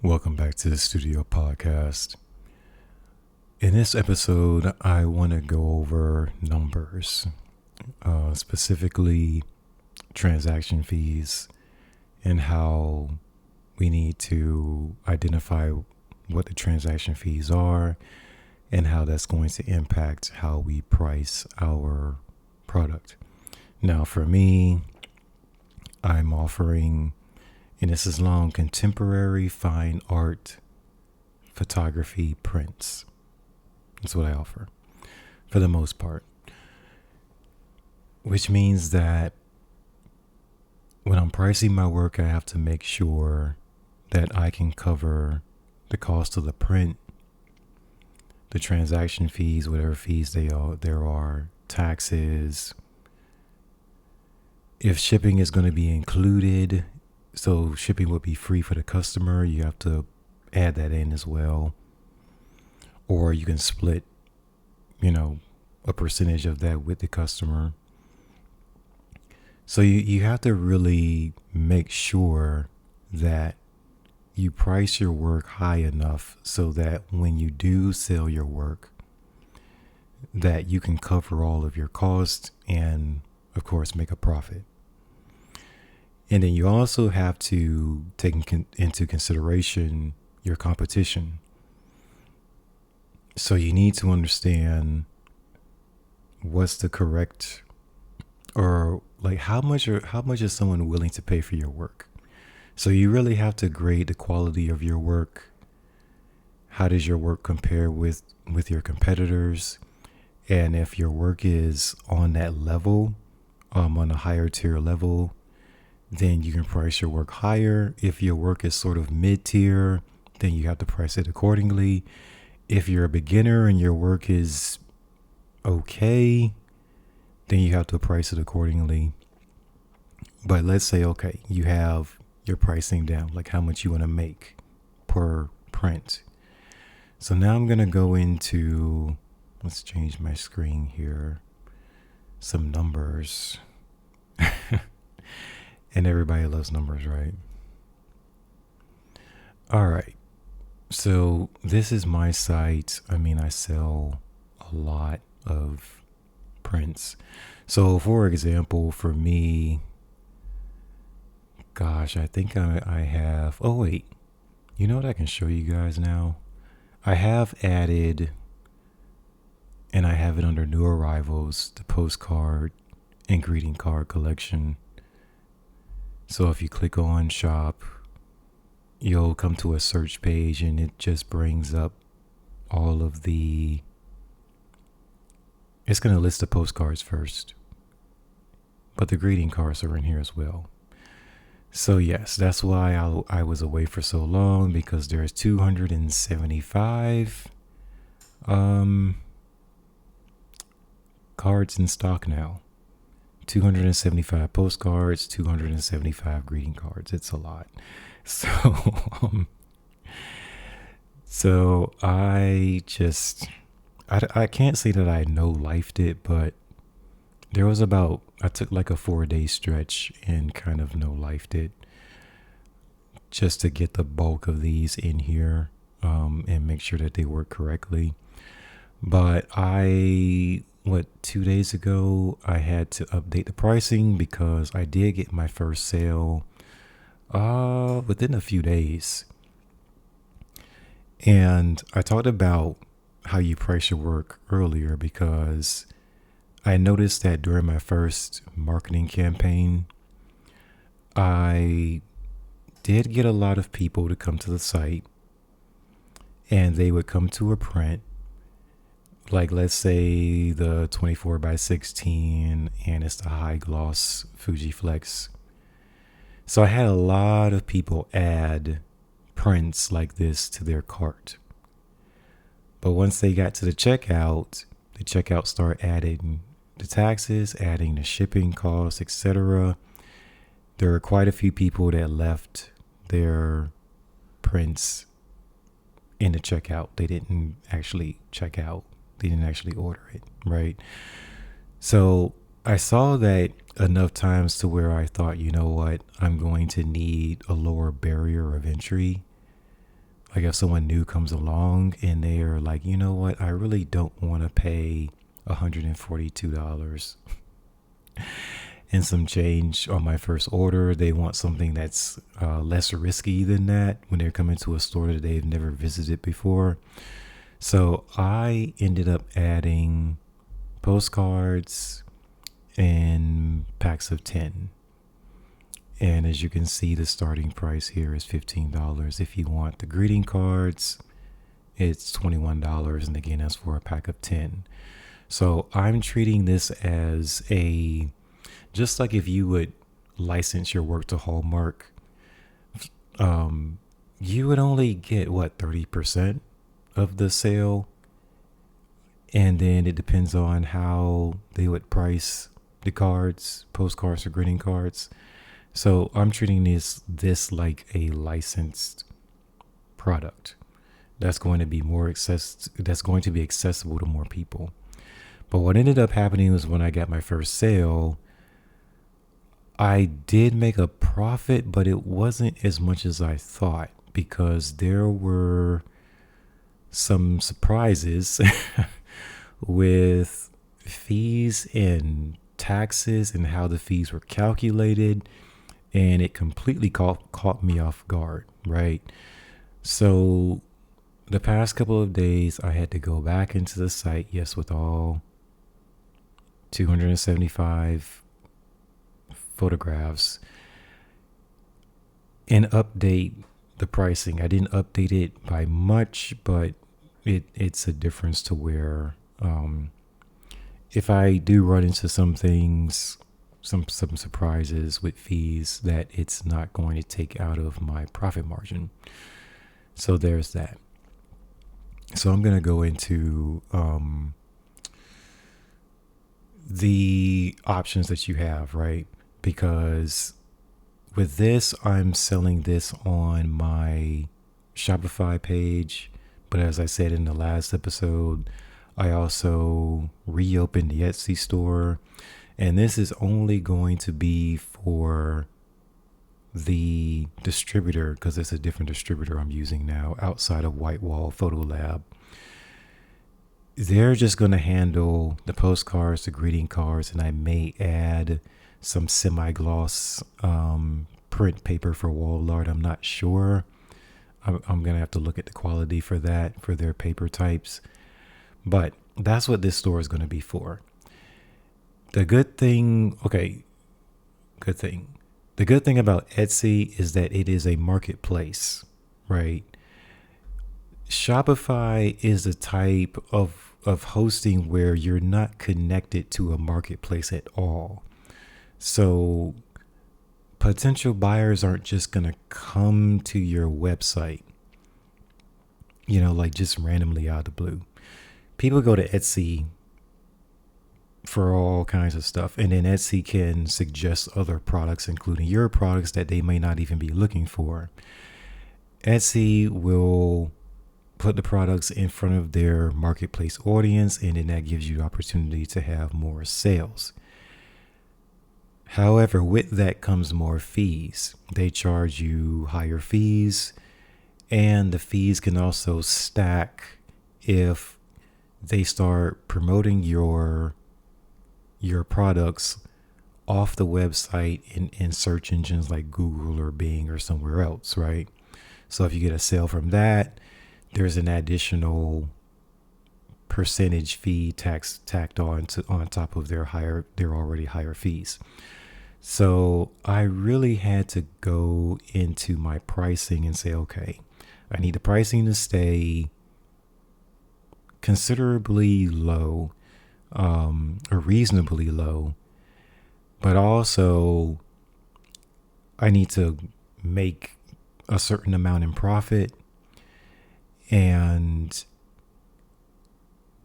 Welcome back to the Studio Podcast. In this episode, I want to go over numbers, specifically transaction fees, and how we need to identify what the transaction fees are and how that's going to impact how we price our product. Now, for me, I'm offering, and this is long, contemporary fine art photography prints. That's what I offer for the most part, which means that when I'm pricing my work, I have to make sure that I can cover the cost of the print, the transaction fees, whatever fees there are, taxes, if shipping is going to be included. So shipping would be free for the customer. You have to add that in as well. Or you can split, a percentage of that with the customer. So you have to really make sure that you price your work high enough so that when you do sell your work, that you can cover all of your costs and, of course, make a profit. And then you also have to take into consideration your competition. So you need to understand what's the correct, or like how much is someone willing to pay for your work. So you really have to grade the quality of your work. How does your work compare with your competitors? And if your work is on that level, on a higher tier level, then you can price your work higher. If your work is sort of mid-tier, then you have to price it accordingly. If you're a beginner and your work is okay, then you have to price it accordingly. But let's say, okay, you have your pricing down, like how much you want to make per print. So now I'm going to go into, let's change my screen here, some numbers. And everybody loves numbers, right? All right. So this is my site. I sell a lot of prints. So for example, for me, gosh, I think I have, oh wait, you know what I can show you guys now? I have added, and I have it under new arrivals, the postcard and greeting card collection. So if you click on shop, you'll come to a search page and it just brings up all of it's going to list the postcards first, but the greeting cards are in here as well. So yes, that's why I was away for so long, because there's 275 cards in stock now. 275 postcards, 275 greeting cards. It's a lot. So I can't say that I no-lifed it, but there was I took like a 4-day stretch and kind of no-lifed it just to get the bulk of these in here and make sure that they work correctly. But 2 days ago, I had to update the pricing because I did get my first sale within a few days. And I talked about how you price your work earlier because I noticed that during my first marketing campaign, I did get a lot of people to come to the site, and they would come to a print, like let's say the 24x16, and it's the high gloss Fujiflex. So I had a lot of people add prints like this to their cart. But once they got to the checkout started adding the taxes, adding the shipping costs, etc. There were quite a few people that left their prints in the checkout. They didn't actually check out. They didn't actually order it, right? So I saw that enough times to where I thought, you know what, I'm going to need a lower barrier of entry Like if someone new comes along and they are like, you know what, I really don't want to pay $142 and some change on my first order. They want something that's less risky than that when they're coming to a store that they've never visited before. So I ended up adding postcards in packs of 10. And as you can see, the starting price here is $15. If you want the greeting cards, it's $21. And again, that's for a pack of 10. So I'm treating this as just like if you would license your work to Hallmark, you would only get 30% of the sale. And then it depends on how they would price the cards, postcards or greeting cards. So I'm treating this like a licensed product that's going to be accessible to more people. But what ended up happening was when I got my first sale, I did make a profit, but it wasn't as much as I thought because there were some surprises with fees and taxes and how the fees were calculated. And it completely caught me off guard, right? So the past couple of days, I had to go back into the site, yes, with all 275 photographs, and update the pricing. I didn't update it by much, but it's a difference to where if I do run into some things, some surprises with fees, that it's not going to take out of my profit margin. So there's that. So I'm going to go into the options that you have, right? Because with this, I'm selling this on my Shopify page. But as I said in the last episode, I also reopened the Etsy store. And this is only going to be for the distributor because it's a different distributor I'm using now outside of White Wall Photo Lab. They're just going to handle the postcards, the greeting cards, and I may add some semi-gloss print paper for wall art. I'm not sure. I'm going to have to look at the quality for that, for their paper types. But that's what this store is going to be for. The good thing about Etsy is that it is a marketplace, right? Shopify is a type of hosting where you're not connected to a marketplace at all. So potential buyers aren't just going to come to your website, like just randomly out of the blue. People go to Etsy for all kinds of stuff. And then Etsy can suggest other products, including your products, that they may not even be looking for. Etsy will put the products in front of their marketplace audience, and then that gives you the opportunity to have more sales. However, with that comes more fees. They charge you higher fees, and the fees can also stack if they start promoting your products off the website in search engines like Google or Bing or somewhere else, right? So if you get a sale from that, there's an additional percentage fee tacked on top of their already higher fees. So I really had to go into my pricing and say, okay, I need the pricing to stay considerably low, or reasonably low, but also I need to make a certain amount in profit. And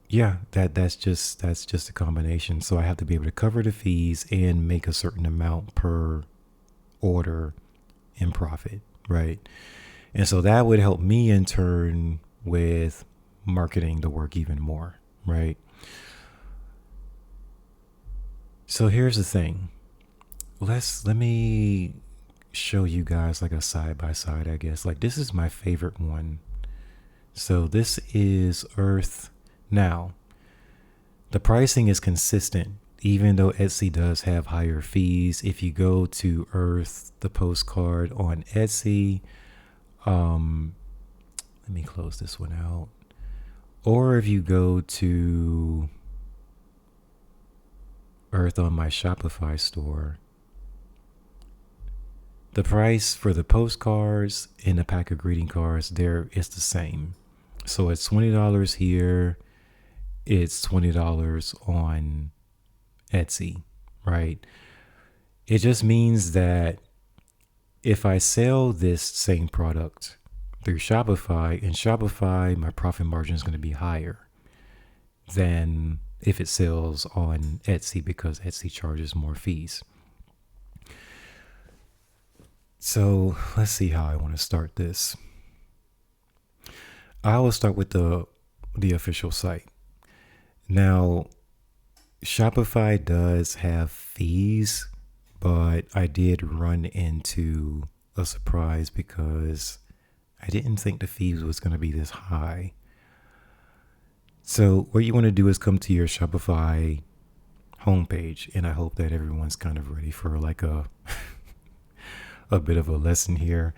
yeah, that's just a combination. So I have to be able to cover the fees and make a certain amount per order in profit, right? And so that would help me in turn with marketing the work even more, right? So here's the thing. Let me show you guys like a side by side, I guess. Like this is my favorite one So this is Earth. Now, the pricing is consistent, even though Etsy does have higher fees. If you go to Earth, the postcard on Etsy, let me close this one out. Or if you go to Earth on my Shopify store, the price for the postcards and the pack of greeting cards there is the same. So it's $20 here. It's $20 on Etsy, right? It just means that if I sell this same product through Shopify, in Shopify, my profit margin is going to be higher than if it sells on Etsy because Etsy charges more fees. So let's see how I want to start this. I will start with the official site. Now, Shopify does have fees, but I did run into a surprise because I didn't think the fees was going to be this high. So what you want to do is come to your Shopify homepage, and I hope that everyone's kind of ready for like a bit of a lesson here.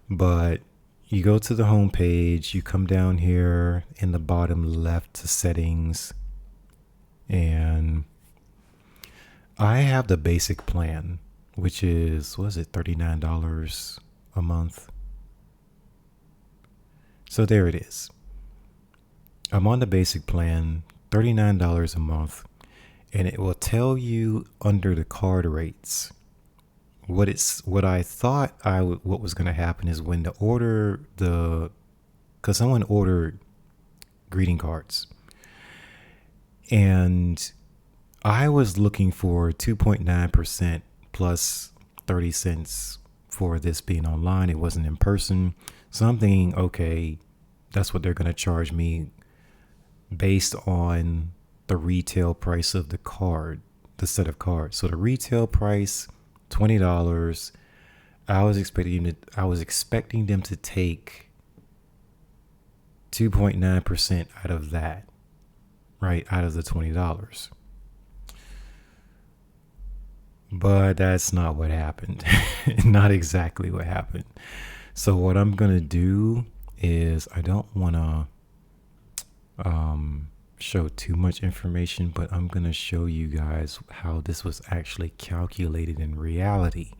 But you go to the homepage, you come down here in the bottom left to settings, and I have the basic plan, which is, what is it, $39 a month? So there it is. I'm on the basic plan, $39 a month, and it will tell you under the card rates what I thought what was going to happen is when because someone ordered greeting cards, and I was looking for 2.9% plus 30 cents for this being online. It wasn't in person. So I'm thinking, okay, that's what they're going to charge me based on the retail price of the card, the set of cards. So the retail price, $20. I was expecting them to take 2.9% out of that, right? Out of the $20. But that's not what happened. Not exactly what happened. So what I'm going to do is, I don't want to show too much information, but I'm going to show you guys how this was actually calculated in reality.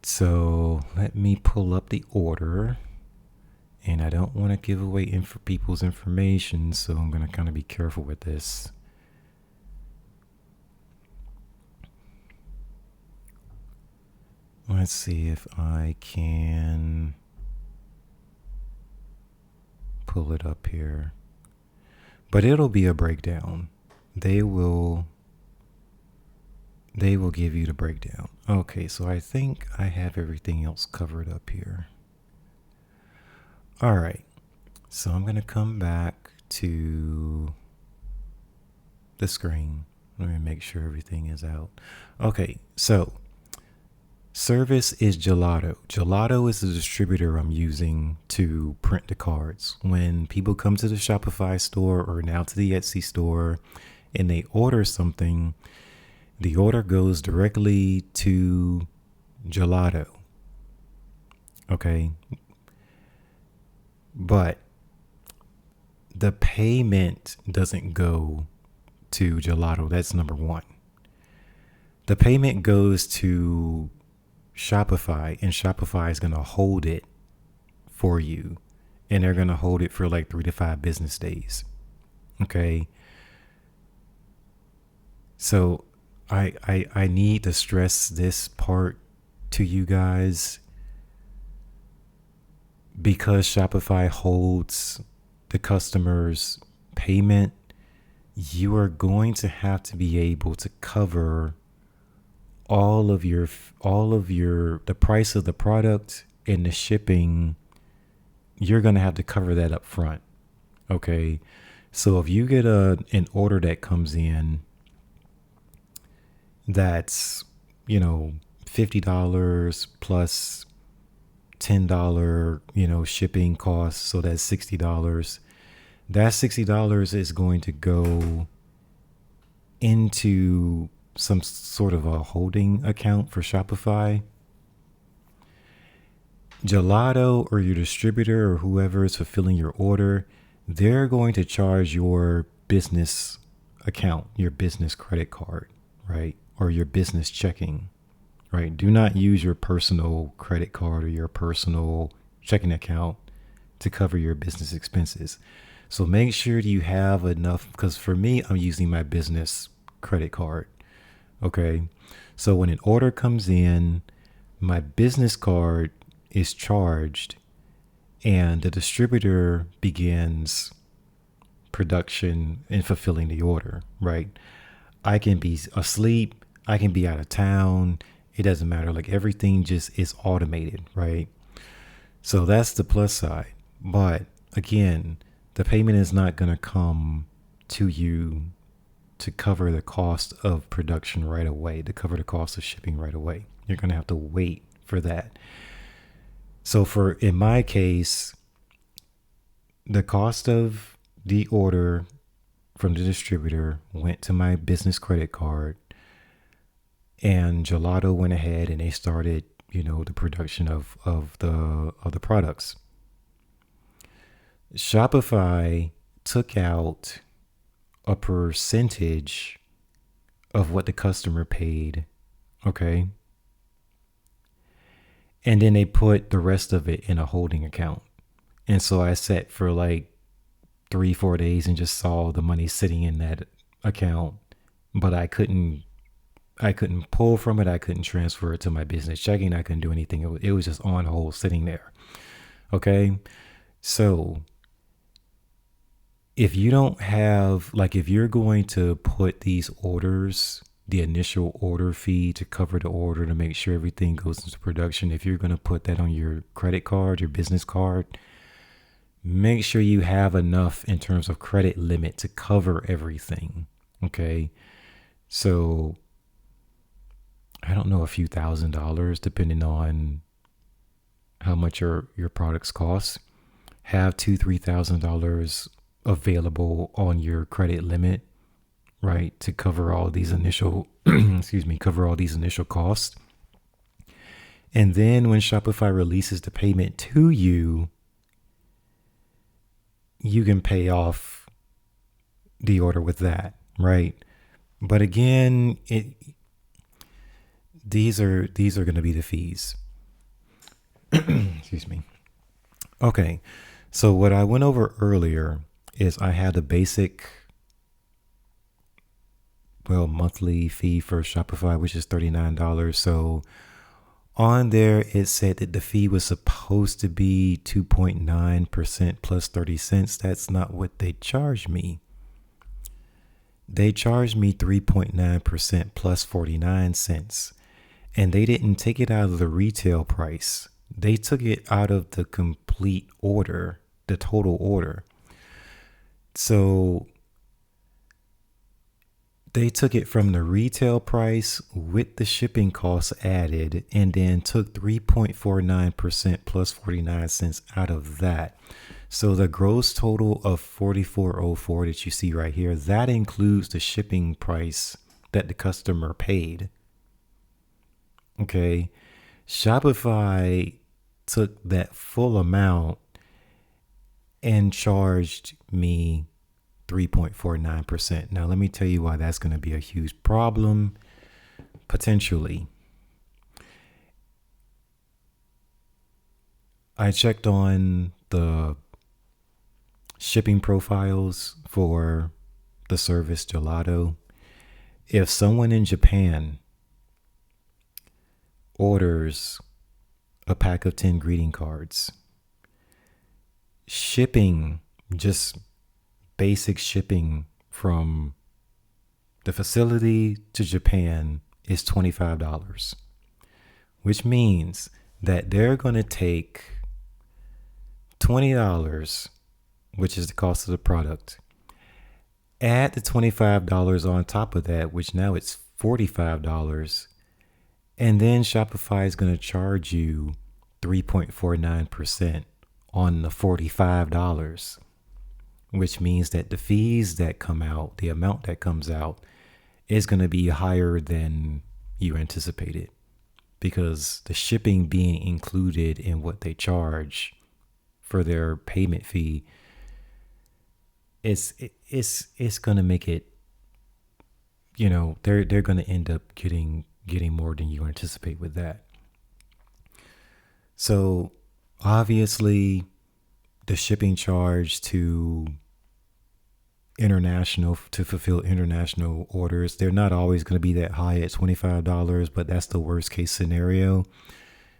So let me pull up the order, and I don't want to give away people's information, so I'm going to kind of be careful with this. Let's see if I can pull it up here. But it'll be a breakdown. They will give you the breakdown. Okay, so I think I have everything else covered up here. All right. So I'm going to come back to the screen. Let me make sure everything is out. Okay, so service is Gelato. Gelato is the distributor I'm using to print the cards. When people come to the Shopify store or now to the Etsy store and they order something, the order goes directly to Gelato. Okay. But the payment doesn't go to Gelato. That's number one. The payment goes to Shopify, and Shopify is going to hold it for you, and they're going to hold it for like 3 to 5 business days. Okay. So I need to stress this part to you guys, because Shopify holds the customer's payment. You are going to have to be able to cover all of the price of the product and the shipping. You're going to have to cover that up front. Okay. So if you get an order that comes in that's, $50 plus $10, shipping costs. So that's $60. That $60 is going to go into some sort of a holding account for Shopify. Gelato or your distributor or whoever is fulfilling your order, they're going to charge your business account, your business credit card, right? Or your business checking, right? Do not use your personal credit card or your personal checking account to cover your business expenses. So make sure you have enough, because for me, I'm using my business credit card. Okay. So when an order comes in, my business card is charged and the distributor begins production and fulfilling the order, right? I can be asleep, I can be out of town. It doesn't matter. Like everything just is automated, right? So that's the plus side. But again, the payment is not going to come to you to cover the cost of production right away, to cover the cost of shipping right away. You're going to have to wait for that. So in my case, the cost of the order from the distributor went to my business credit card, and Gelato went ahead and they started, the production of the products. Shopify took out a percentage of what the customer paid, okay? And then they put the rest of it in a holding account. And so I sat for like 3-4 days and just saw the money sitting in that account, but I couldn't pull from it. I couldn't transfer it to my business checking. I couldn't do anything. It was just on hold sitting there. Okay. So if you don't have, if you're going to put these orders, the initial order fee to cover the order to make sure everything goes into production, if you're going to put that on your credit card, your business card, make sure you have enough in terms of credit limit to cover everything. Okay. So I don't know, a few $1,000s, depending on how much your products cost. Have $2,000-$3,000 available on your credit limit, right, to cover all these initial cover all these initial costs. And then when Shopify releases the payment to you, you can pay off the order with that, right? But again, these are going to be the fees. Excuse me. Okay. So what I went over earlier is I had a basic, monthly fee for Shopify, which is $39. So on there, it said that the fee was supposed to be 2.9% plus 30 cents. That's not what they charged me. They charged me 3.9% plus 49 cents. And they didn't take it out of the retail price. They took it out of the complete order, the total order. So they took it from the retail price with the shipping costs added, and then took 3.49% plus 49 cents out of that. So the gross total of $44.04 that you see right here, that includes the shipping price that the customer paid. Okay. Shopify took that full amount and charged me 3.49%. Now, let me tell you why that's going to be a huge problem, potentially. I checked on the shipping profiles for the service Gelato. If someone in Japan orders a pack of 10 greeting cards, shipping, just basic shipping from the facility to Japan is $25, which means that they're going to take $20, which is the cost of the product, add the $25 on top of that, which now it's $45, and then Shopify is going to charge you 3.49% on the $45, which means that the fees that come out, the amount that comes out, is going to be higher than you anticipated, because the shipping being included in what they charge for their payment fee it's going to make it, they're going to end up getting more than you anticipate with that. So obviously the shipping charge to fulfill international orders, they're not always going to be that high at $25, but that's the worst case scenario.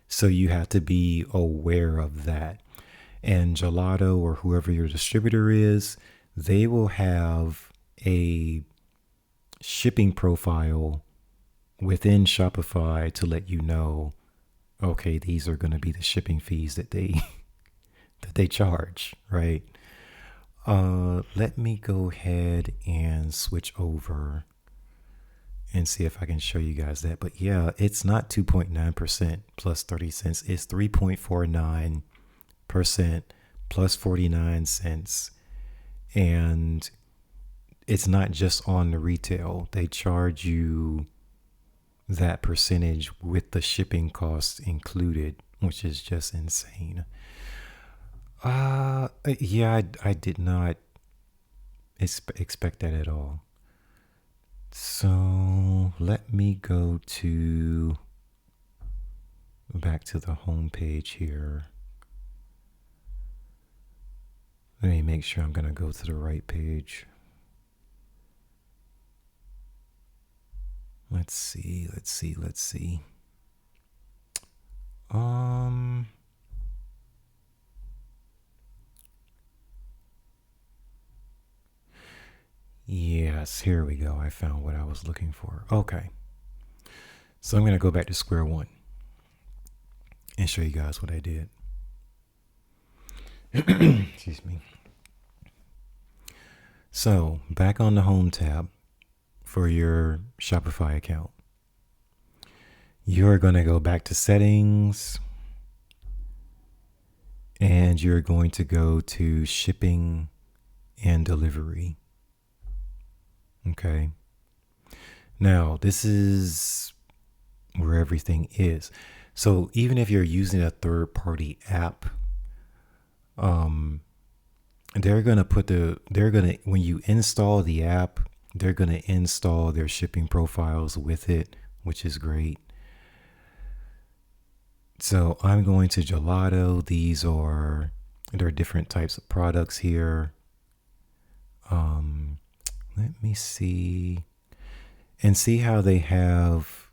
So you have to be aware of that. And Gelato, or whoever your distributor is, they will have a shipping profile within Shopify to let you know, okay, these are going to be the shipping fees that they charge, right? Let me go ahead and switch over and see if I can show you guys that. But yeah, it's not 2.9% plus 30 cents. It's 3.49% plus 49 cents. And it's not just on the retail. They charge you that percentage with the shipping costs included, which is just insane. Yeah, I did not expect that at all. So let me go back to the home page here. Let me make sure I'm going to go to the right page. Let's see. Yes, here we go. I found what I was looking for. Okay. So I'm going to go back to square one and show you guys what I did. Excuse me. So back on the home tab for your Shopify account, you're going to go back to settings and you're going to go to shipping and delivery. Okay. Now, this is where everything is. So even if you're using a third-party app, when you install the app, they're going to install their shipping profiles with it, which is great. So I'm going to Gelato. There are different types of products here. Let me see and see how they have.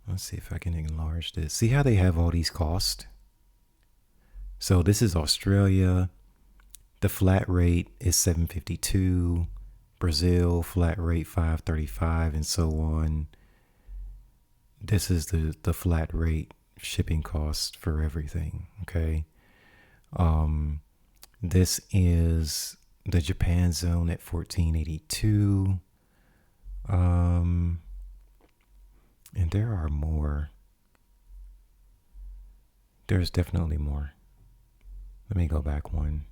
Let's see if I can enlarge this. See how they have all these costs. So this is Australia. The flat rate is $7.52. Brazil, flat rate $5.35, and so on. This is the flat rate shipping cost for everything. Okay. This is the Japan zone at $14.82. And there are more. There's definitely more. Let me go back one.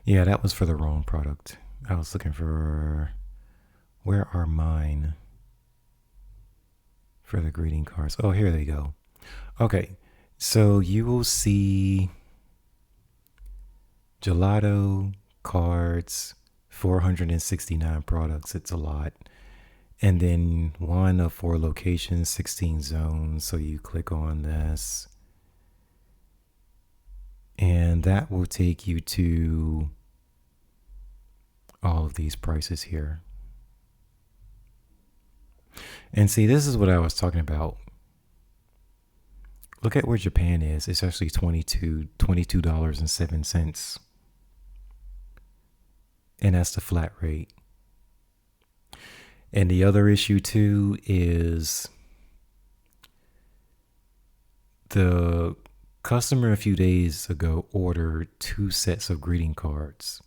Yeah, that was for the wrong product. I was looking for, where are mine? For the greeting cards. Oh, here they go. Okay, so you will see Gelato cards, 469 products. It's a lot. And then 1 of 4 locations, 16 zones. So you click on this. And that will take you to all of these prices here. And see, this is what I was talking about. Look at where Japan is. It's actually $22.07. And that's the flat rate. And the other issue too is the customer a few days ago ordered 2 sets of greeting cards.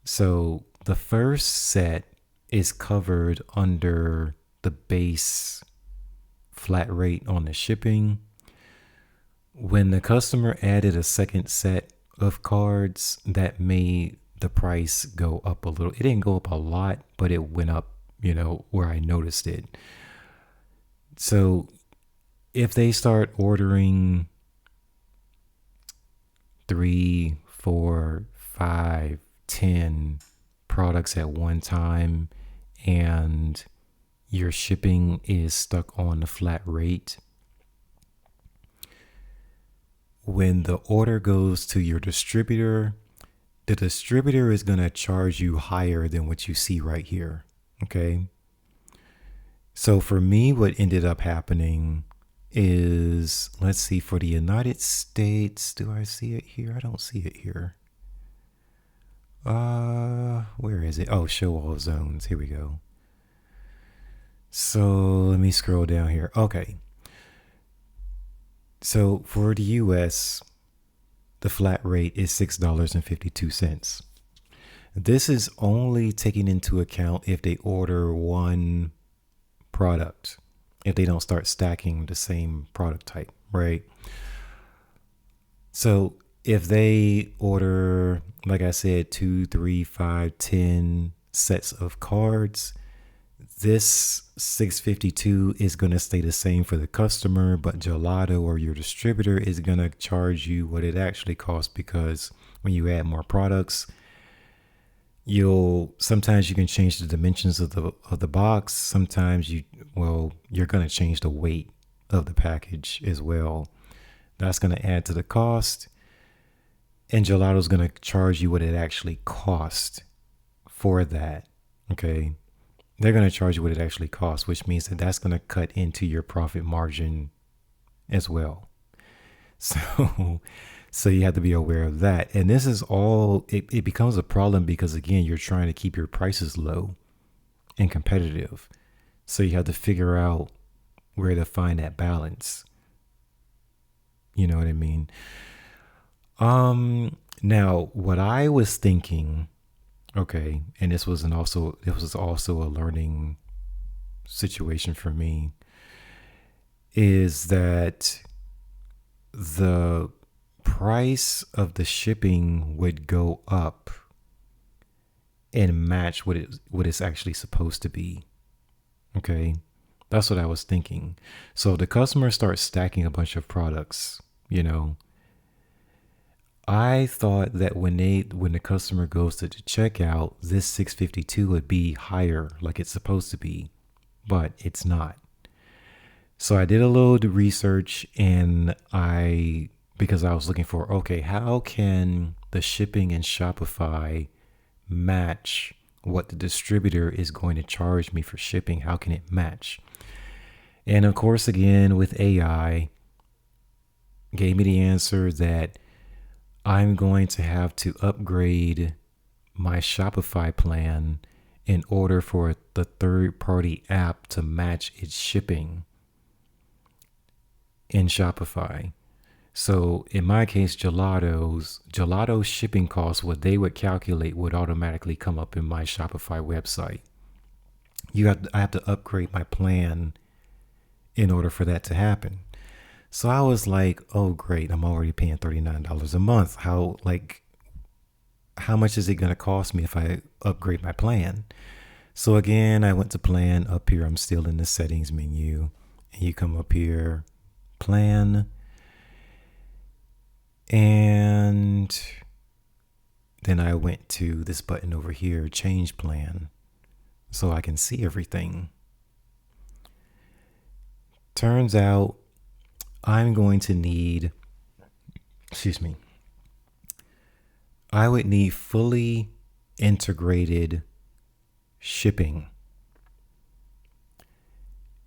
So the first set is covered under the base flat rate on the shipping. When the customer added a second set of cards, that made the price go up a little. It didn't go up a lot, but it went up, where I noticed it. So if they start ordering 3, 4, 5, 10 products at one time, and your shipping is stuck on the flat rate, when the order goes to your distributor, the distributor is going to charge you higher than what you see right here. Okay. So for me, what ended up happening is, let's see, for the United States, do I see it here? I don't see it here. Where is it? Oh, show all zones. Here we go. So let me scroll down here. Okay. So for the US, the flat rate is $6.52. This is only taking into account if they order one product, if they don't start stacking the same product type, right? So if they order, like I said, 2, 3, 5, 10 sets of cards, this $6.52 is going to stay the same for the customer, but Gelato or your distributor is going to charge you what it actually costs, because when you add more products, sometimes you can change the dimensions of the box. Sometimes you're going to change the weight of the package as well. That's going to add to the cost, and Gelato's going to charge you what it actually costs for that. Okay. They're going to charge you what it actually costs, which means that that's going to cut into your profit margin as well. So you have to be aware of that. And this is all, it becomes a problem because, again, you're trying to keep your prices low and competitive. So you have to figure out where to find that balance. You know what I mean? Now, what I was thinking, okay, and this was also a learning situation for me, is that the price of the shipping would go up and match what it's actually supposed to be. Okay, that's what I was thinking. So if the customer starts stacking a bunch of products, I thought that when the customer goes to the checkout, this $6.52 would be higher, like it's supposed to be, but it's not. So I did a little research, and because I was looking for, okay, how can the shipping in Shopify match what the distributor is going to charge me for shipping? How can it match? And of course, again, with AI, gave me the answer that I'm going to have to upgrade my Shopify plan in order for the third-party app to match its shipping in Shopify. So in my case, Gelato's shipping costs, what they would calculate would automatically come up in my Shopify website. I have to upgrade my plan in order for that to happen. So I was like, oh great, I'm already paying $39 a month. How much is it going to cost me if I upgrade my plan? So again, I went to plan. Up here, I'm still in the settings menu, and you come up here, plan, and then I went to this button over here, change plan, so I can see everything. Turns out I'm going to need, I would need fully integrated shipping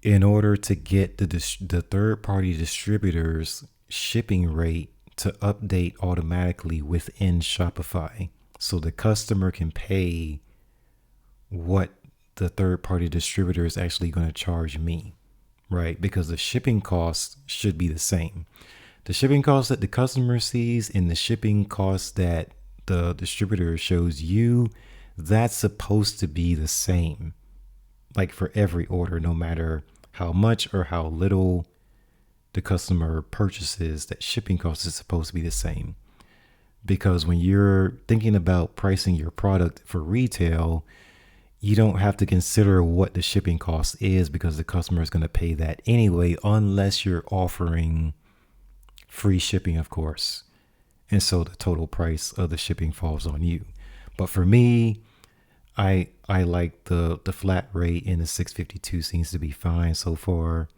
in order to get the third-party distributor's shipping rate to update automatically within Shopify, so the customer can pay what the third-party distributor is actually going to charge me, right? Because the shipping costs should be the same. The shipping costs that the customer sees and the shipping costs that the distributor shows you, that's supposed to be the same, like for every order, no matter how much or how little the customer purchases, that shipping cost is supposed to be the same. Because when you're thinking about pricing your product for retail, you don't have to consider what the shipping cost is, because the customer is going to pay that anyway, unless you're offering free shipping, of course. And so the total price of the shipping falls on you. But for me, I like the flat rate, and the 652 seems to be fine so far.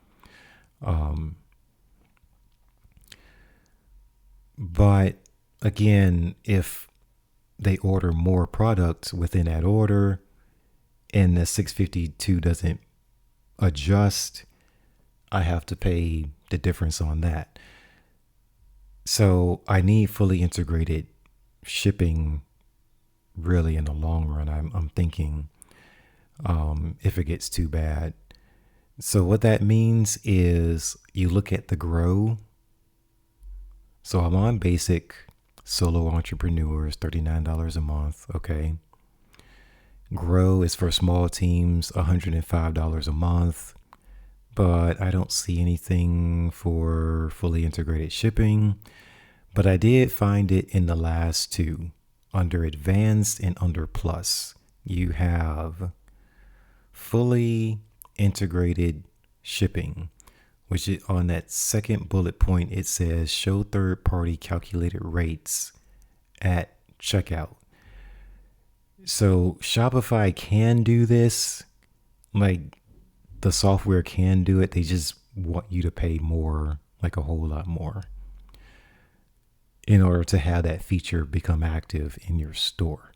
But again, if they order more products within that order and the 652 doesn't adjust, I have to pay the difference on that. So I need fully integrated shipping really in the long run. I'm thinking if it gets too bad. So what that means is you look at the grow. So I'm on basic solo entrepreneurs, $39 a month. Okay. Grow is for small teams, $105 a month. But I don't see anything for fully integrated shipping. But I did find it in the last two. Under advanced and under plus, you have fully integrated shipping, which is on that second bullet point. It says show third-party calculated rates at checkout. So Shopify can do this. Like, the software can do it. They just want you to pay more, like a whole lot more, in order to have that feature become active in your store.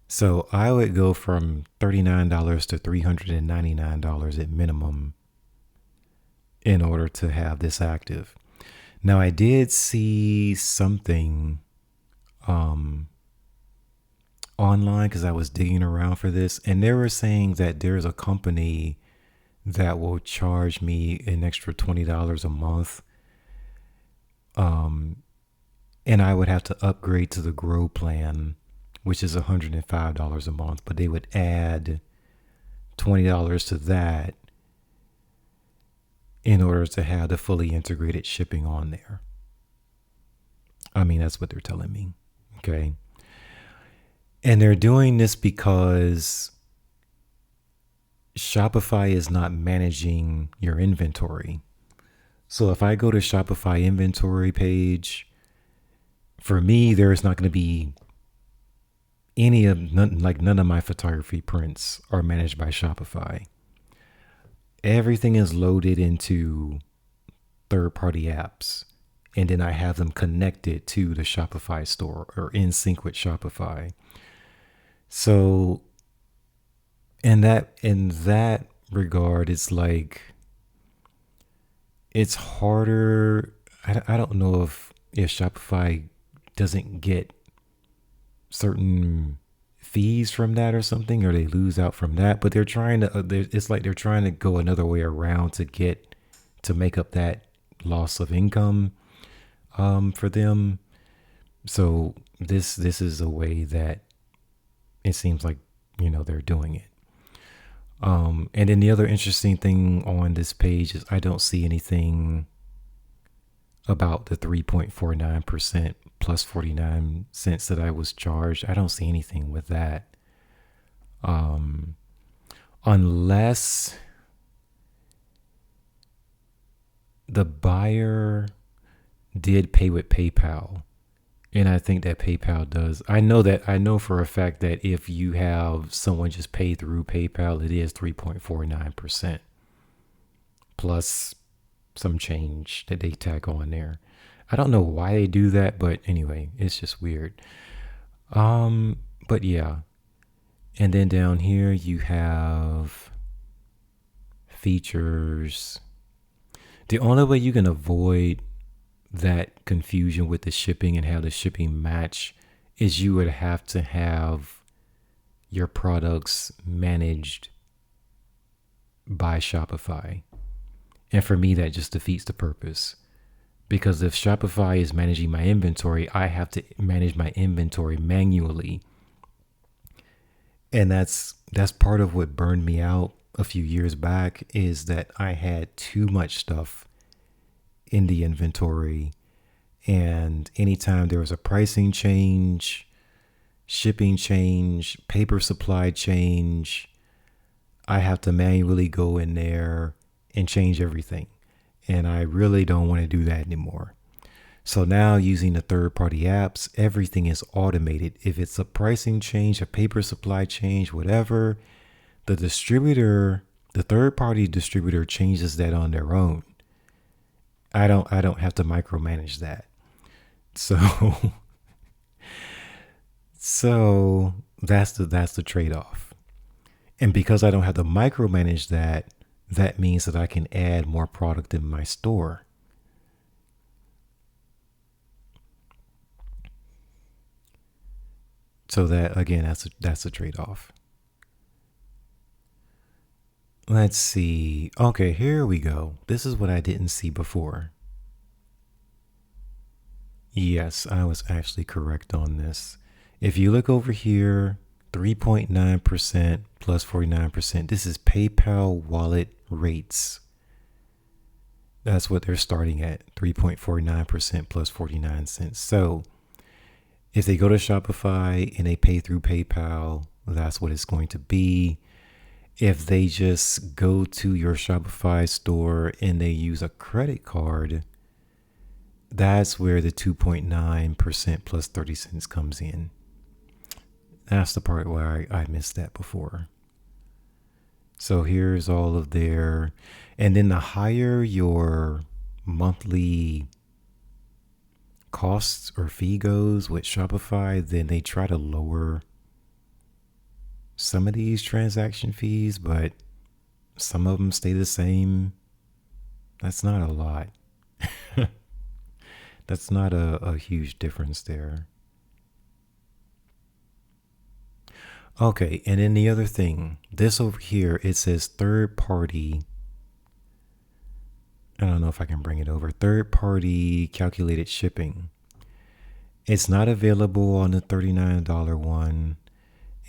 So I would go from $39 to $399 at minimum in order to have this active. Now, I did see something online, because I was digging around for this, and they were saying that there's a company that will charge me an extra $20 a month. And I would have to upgrade to the Grow plan, which is $105 a month, but they would add $20 to that in order to have the fully integrated shipping on there. I mean, that's what they're telling me. Okay. And they're doing this because Shopify is not managing your inventory. So if I go to Shopify inventory page, for me, there's not going to be none of my photography prints are managed by Shopify. Everything is loaded into third-party apps, and then I have them connected to the Shopify store or in sync with Shopify. So in that regard, it's like, it's harder. I don't know if Shopify doesn't get certain fees from that or something, or they lose out from that, but they're trying to, it's like they're trying to go another way around to make up that loss of income for them. So this is a way that it seems like, they're doing it. And then the other interesting thing on this page is I don't see anything about the 3.49% plus 49 cents that I was charged. I don't see anything with that. Unless the buyer did pay with PayPal. And I think that PayPal does. I know for a fact that if you have someone just pay through PayPal, it is 3.49% plus some change that they tack on there. I don't know why they do that, but anyway, it's just weird. But yeah. And then down here you have features. The only way you can avoid that confusion with the shipping and how the shipping match is you would have to have your products managed by Shopify. And for me, that just defeats the purpose. Because if Shopify is managing my inventory, I have to manage my inventory manually. And that's part of what burned me out a few years back, is that I had too much stuff in the inventory. And anytime there was a pricing change, shipping change, paper supply change, I have to manually go in there and change everything. And I really don't want to do that anymore. So now using the third-party apps, everything is automated. If it's a pricing change, a paper supply change, whatever, the distributor, the third-party distributor changes that on their own. I don't have to micromanage that. So so that's the trade-off. And because I don't have to micromanage that, that means that I can add more product in my store. So that again, that's a trade-off. Let's see. Okay, here we go. This is what I didn't see before. Yes, I was actually correct on this. If you look over here, 3.9% plus 49%. This is PayPal wallet rates. That's what they're starting at, 3.49% plus 49 cents. So if they go to Shopify and they pay through PayPal, that's what it's going to be. If they just go to your Shopify store and they use a credit card, that's where the 2.9% plus 30 cents comes in. That's the part where I missed that before. So here's all of their, and then the higher your monthly costs or fee goes with Shopify, then they try to lower some of these transaction fees, but some of them stay the same. That's not a lot. That's not a huge difference there. Okay, and then the other thing, this over here, it says third party. I don't know if I can bring it over. Third party calculated shipping. It's not available on the $39 one.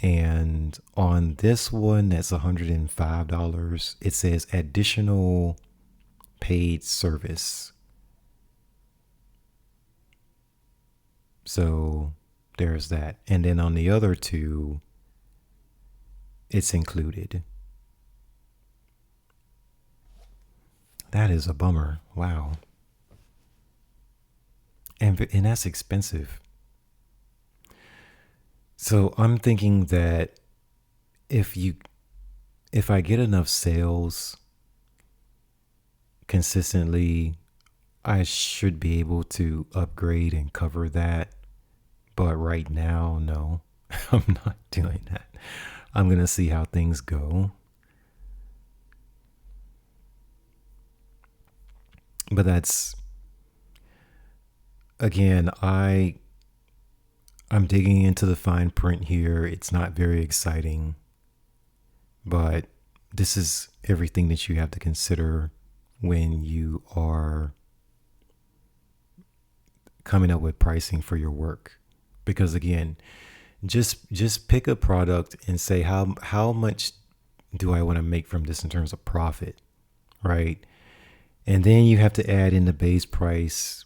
And on this one, that's $105. It says additional paid service. So there's that. And then on the other two, it's included. That is a bummer. Wow. And that's expensive. So I'm thinking that if I get enough sales consistently, I should be able to upgrade and cover that. But right now, no, I'm not doing that. I'm going to see how things go. But that's, again, I'm digging into the fine print here. It's not very exciting, but this is everything that you have to consider when you are coming up with pricing for your work. Because again, just pick a product and say how much do I want to make from this in terms of profit, right? And then you have to add in the base price,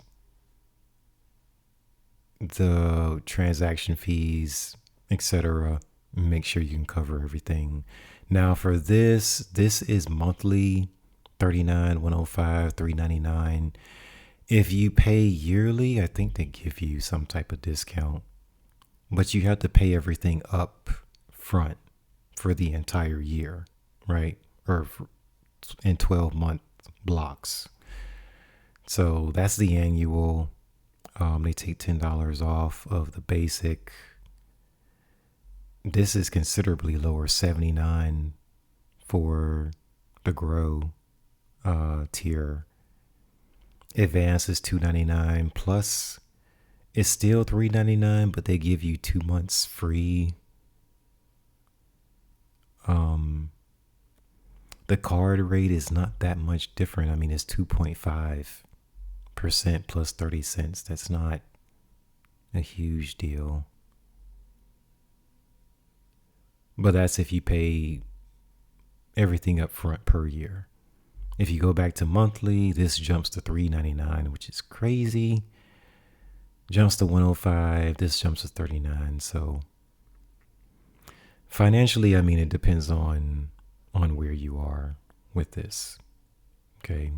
the transaction fees, etc. Make sure you can cover everything. Now for this is monthly, $39, $105, $3.99. If you pay yearly, I think they give you some type of discount, but you have to pay everything up front for the entire year, right? Or in 12-month blocks. So that's the annual. They take $10 off of the basic. This is considerably lower, $79 for the Grow tier. Advanced is $2.99 plus. It's still $3.99, but they give you 2 months free. The card rate is not that much different. I mean, it's 2.5% plus 30 cents. That's not a huge deal. But that's if you pay everything up front per year. If you go back to monthly, this jumps to $3.99, which is crazy. Jumps to $105, this jumps to $39. So financially, I mean, it depends on where you are with this. Okay.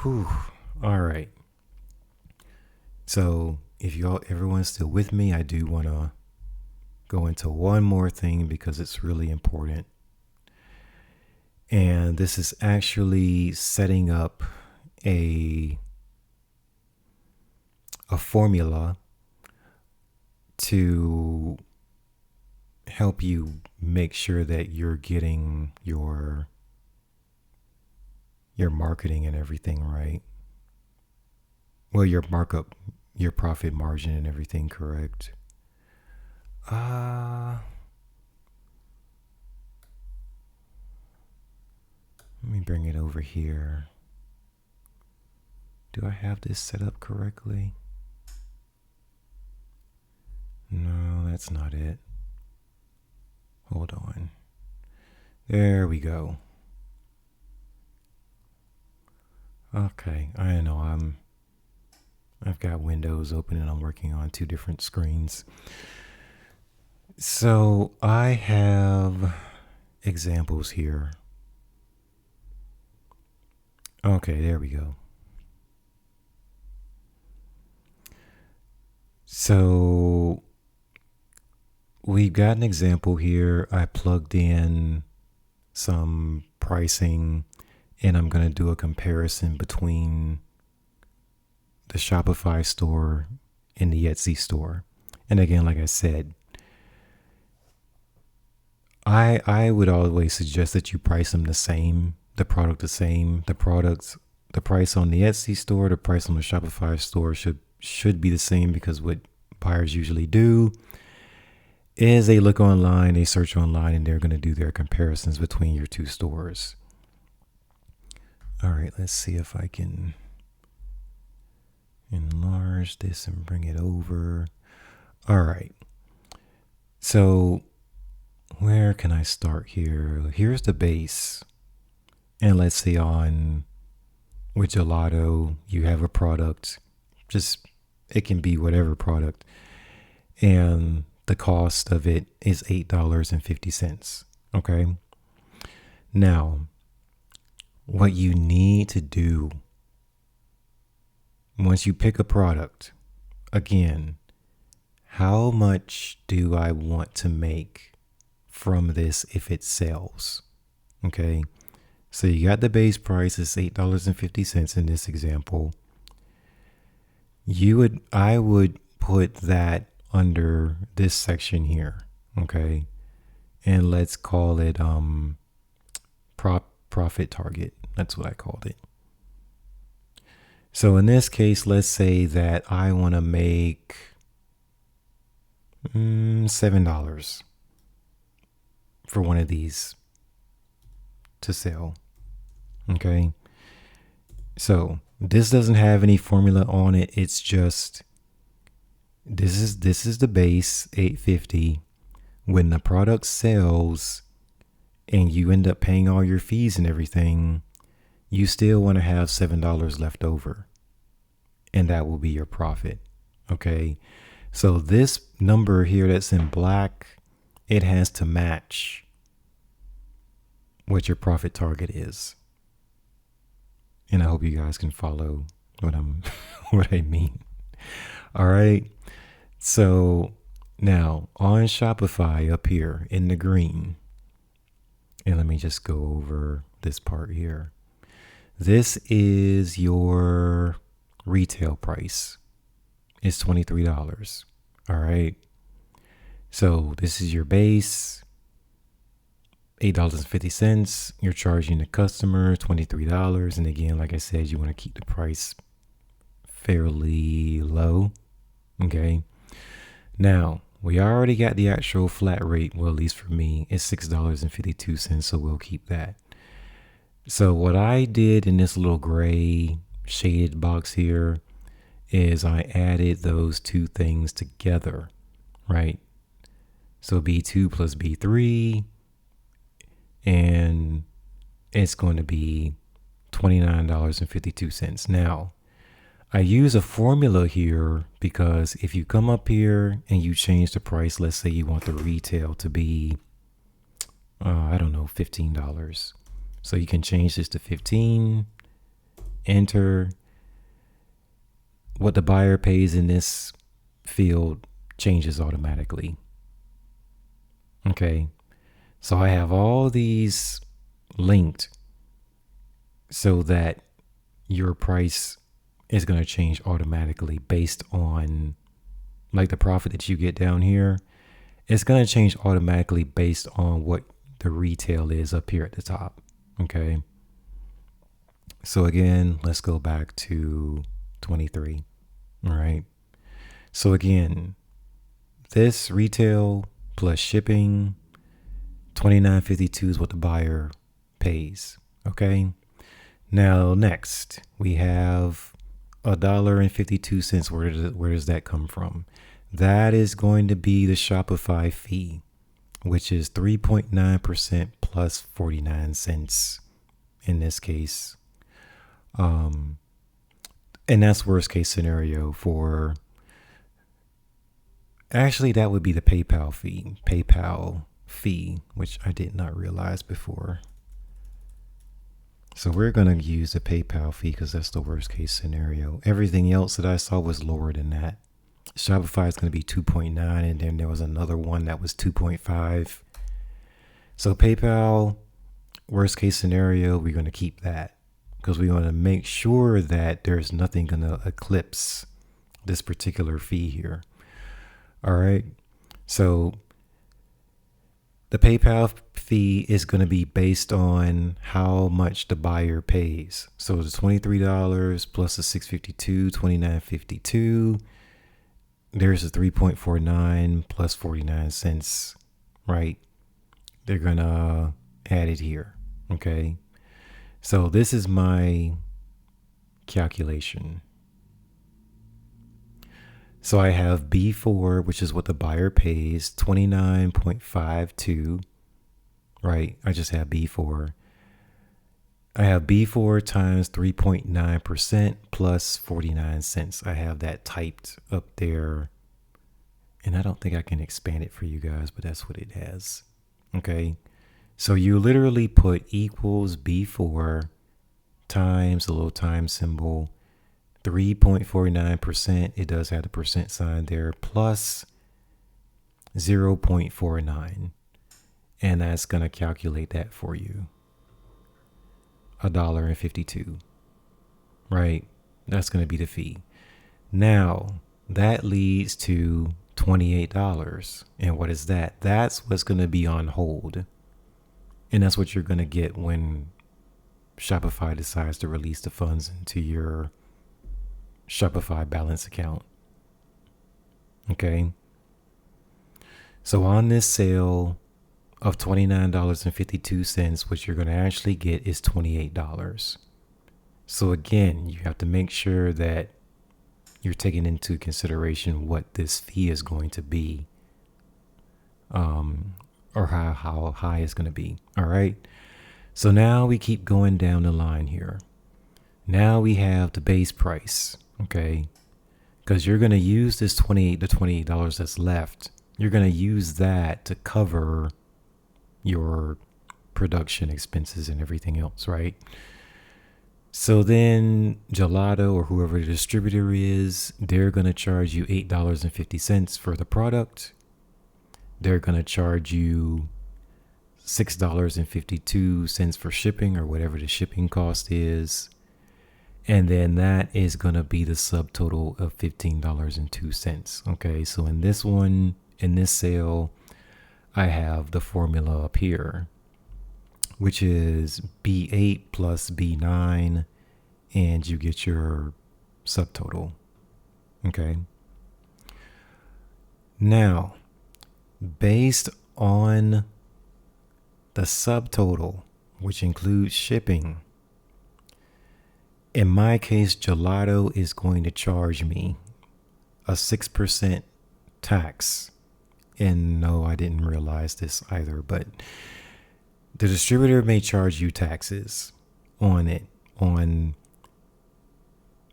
Whew. All right. So if everyone's still with me, I do want to go into one more thing because it's really important. And this is actually setting up a formula to help you make sure that you're getting your marketing and everything right. Well, your markup, your profit margin and everything correct. Let me bring it over here. Do I have this set up correctly? No, that's not it. Hold on. There we go. Okay, I know I've got Windows open and I'm working on two different screens. So I have examples here. Okay, there we go. So we've got an example here. I plugged in some pricing and I'm going to do a comparison between the Shopify store and the Etsy store. And again, like I said, I would always suggest that you price them the same, the product the same. The price on the Etsy store, the price on the Shopify store should be the same, because what buyers usually do is they look online, they search online, and they're going to do their comparisons between your two stores. All right, let's see if I can enlarge this and bring it over. All right. So where can I start here? Here's the base. And let's say with gelato, you have a product. It can be whatever product. And the cost of it is $8.50. Okay. Now, what you need to do once you pick a product, again, how much do I want to make from this if it sells? Okay. So you got the base price is $8.50 in this example. I would put that under this section here. Okay. And let's call it profit target. That's what I called it. So in this case, let's say that I want to make $7 for one of these to sell. Okay. So this doesn't have any formula on it. It's just, this is the base, $8.50. When the product sells and you end up paying all your fees and everything, you still want to have $7 left over, and that will be your profit. Okay. So this number here that's in black, it has to match what your profit target is. And I hope you guys can follow what I mean. All right. So now on Shopify up here in the green, and let me just go over this part here. This is your retail price. It's $23. All right. So this is your base, $8.50. You're charging the customer $23. And again, like I said, you want to keep the price fairly low. Okay. Now, we already got the actual flat rate. Well, at least for me, it's $6.52. So we'll keep that. So what I did in this little gray shaded box here is I added those two things together, right? So B2 plus B3, and it's going to be $29.52. Now, I use a formula here because if you come up here and you change the price, let's say you want the retail to be, I don't know, $15. So you can change this to 15, enter. What the buyer pays in this field changes automatically. Okay. So I have all these linked so that your price is going to change automatically based on like the profit that you get down here. It's going to change automatically based on what the retail is up here at the top. Okay. So again, let's go back to 23. All right. So again, this retail plus shipping, $29.52 is what the buyer pays. Okay. Now next we have $1.52. Where does that come from? That is going to be the Shopify fee, which is 3.9% plus 49 cents in this case. And that's worst case scenario for, actually that would be the PayPal fee, which I did not realize before. So we're going to use the PayPal fee because that's the worst case scenario. Everything else that I saw was lower than that. Shopify is going to be 2.9, and then there was another one that was 2.5. So PayPal, worst case scenario, we're going to keep that because we want to make sure that there's nothing going to eclipse this particular fee here. All right. So the PayPal fee is going to be based on how much the buyer pays. So it's $23 plus the $6.52, $29.52. There's a 3.49 plus 49 cents, right? They're going to add it here. Okay. So this is my calculation. So I have B4, which is what the buyer pays, 29.52, right? I just have B4. I have B4 times 3.9% plus 49 cents. I have that typed up there. And I don't think I can expand it for you guys, but that's what it has. Okay. So you literally put equals B4 times the little time symbol, 3.49%. It does have the percent sign there, plus 0.49. And that's going to calculate that for you. $1.52, right? That's going to be the fee. Now that leads to $28. And what is that? That's what's going to be on hold. And that's what you're going to get when Shopify decides to release the funds into your Shopify balance account. Okay. So on this sale of $29.52, what you're going to actually get is $28. So again, you have to make sure that you're taking into consideration what this fee is going to be, or how high it's going to be. All right. So now we keep going down the line here. Now we have the base price. Okay. Because you're going to use this $28 that's left. You're going to use that to cover your production expenses and everything else, right? So then Gelato or whoever the distributor is, they're going to charge you $8.50 for the product. They're going to charge you $6.52 for shipping or whatever the shipping cost is. And then that is going to be the subtotal of $15.02. Okay, so in this one, in this sale, I have the formula up here, which is B8 plus B9, and you get your subtotal. Okay. Now, based on the subtotal, which includes shipping, in my case, Gelato is going to charge me a 6% tax. And no, I didn't realize this either, but the distributor may charge you taxes on it, on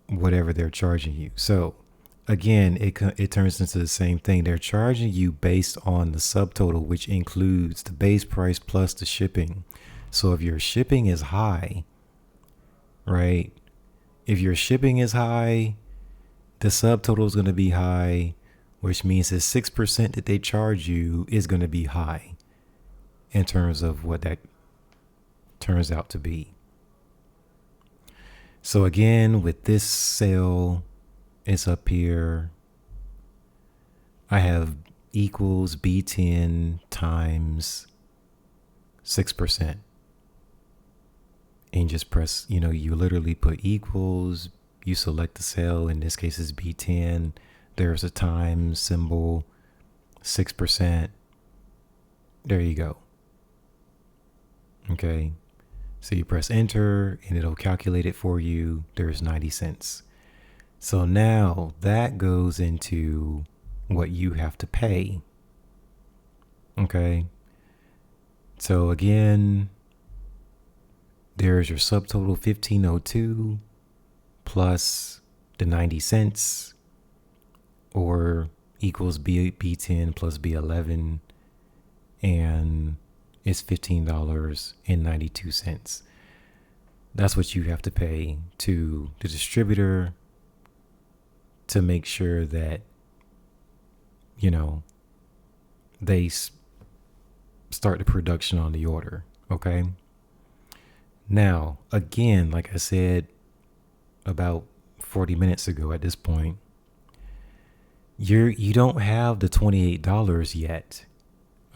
whatever they're charging you. So again, it turns into the same thing. They're charging you based on the subtotal, which includes the base price plus the shipping. So if your shipping is high, right? If your shipping is high, the subtotal is going to be high, which means the 6% that they charge you is going to be high in terms of what that turns out to be. So again, with this sale, it's up here. I have equals B10 times 6%. And just press, you literally put equals, you select the cell. In this case, it's B10. There's a times symbol, 6%. There you go. Okay. So you press enter and it'll calculate it for you. There's 90 cents. So now that goes into what you have to pay. Okay. So again, there's your subtotal 1502 plus the 90 cents, or equals B10 plus B11, and it's $15.92. That's what you have to pay to the distributor to make sure that, they start the production on the order. Okay. Now, again, like I said about 40 minutes ago at this point, you don't have the $28 yet.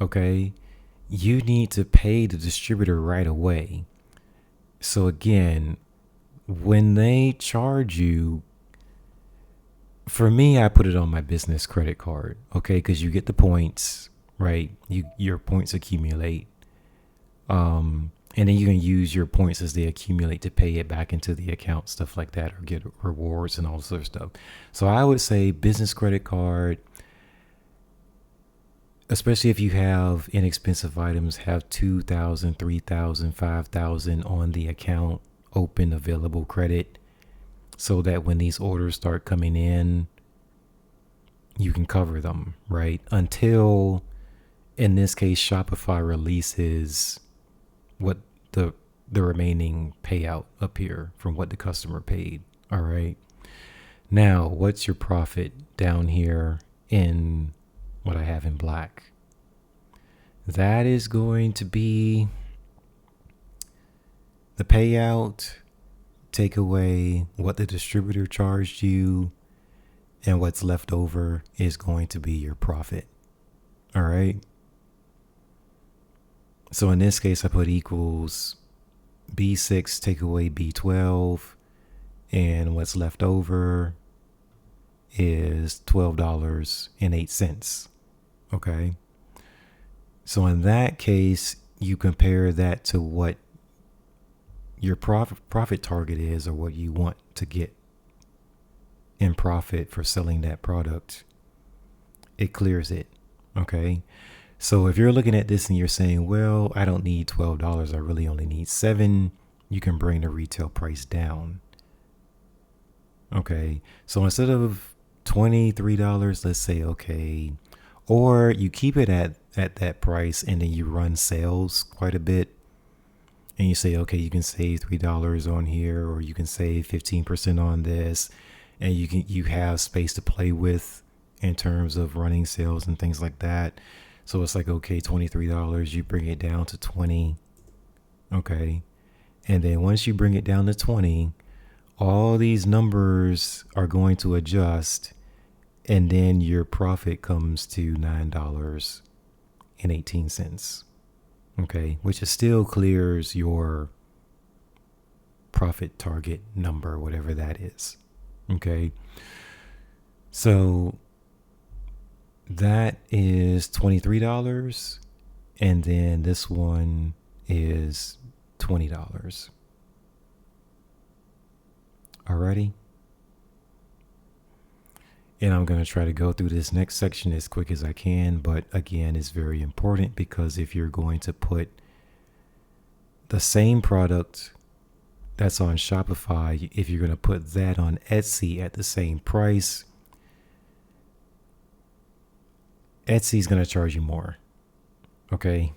Okay. You need to pay the distributor right away. So again, when they charge you, for me, I put it on my business credit card, okay? Because you get the points, right? Your points accumulate. And then you can use your points as they accumulate to pay it back into the account, stuff like that, or get rewards and all this other stuff. So I would say business credit card, especially if you have inexpensive items, have 2,000, 3,000, 5,000 on the account, open available credit, so that when these orders start coming in, you can cover them, right? Until, in this case, Shopify releases what the remaining payout up here from what the customer paid. All right. Now, what's your profit down here in what I have in black? That is going to be the payout, take away what the distributor charged you, and what's left over is going to be your profit. All right. So in this case, I put equals B6, take away B12, and what's left over is $12.08. Okay. So in that case, you compare that to what your profit target is, or what you want to get in profit for selling that product. It clears it. Okay. So if you're looking at this and you're saying, well, I don't need $12, I really only need $7, you can bring the retail price down. Okay. So instead of $23, let's say, okay, or you keep it at that price and then you run sales quite a bit. And you say, okay, you can save $3 on here, or you can save 15% on this, and you have space to play with in terms of running sales and things like that. So it's like, okay, $23, you bring it down to 20. Okay. And then once you bring it down to 20, all these numbers are going to adjust, and then your profit comes to $9.18. Okay, which is still clears your profit target number, whatever that is. Okay, so that is $23, and then this one is $20. Alrighty. And I'm going to try to go through this next section as quick as I can. But again, it's very important, because if you're going to put The same product that's on Shopify, if you're going to put that on Etsy at the same price, Etsy's going to charge you more. Okay.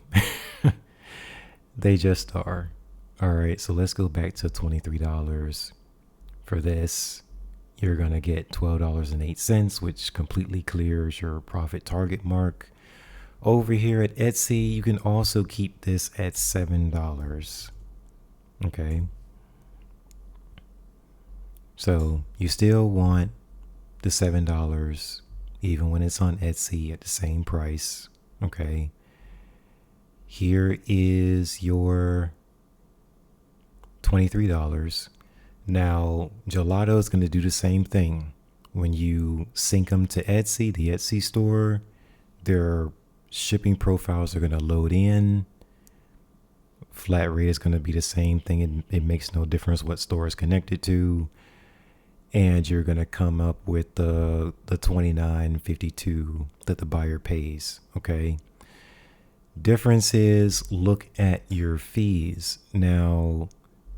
They just are. All right. So let's go back to $23 for this. You're going to get $12.08, which completely clears your profit target mark. Over here at Etsy, you can also keep this at $7. Okay. So you still want the $7 even when it's on Etsy at the same price. Okay. Here is your $23. Now, Gelato is going to do the same thing. When you sync them to Etsy, the Etsy store, their shipping profiles are going to load in. Flat rate is going to be the same thing. It makes no difference what store is connected to. And you're going to come up with the $29.52 that the buyer pays. Okay. Difference is, look at your fees. Now,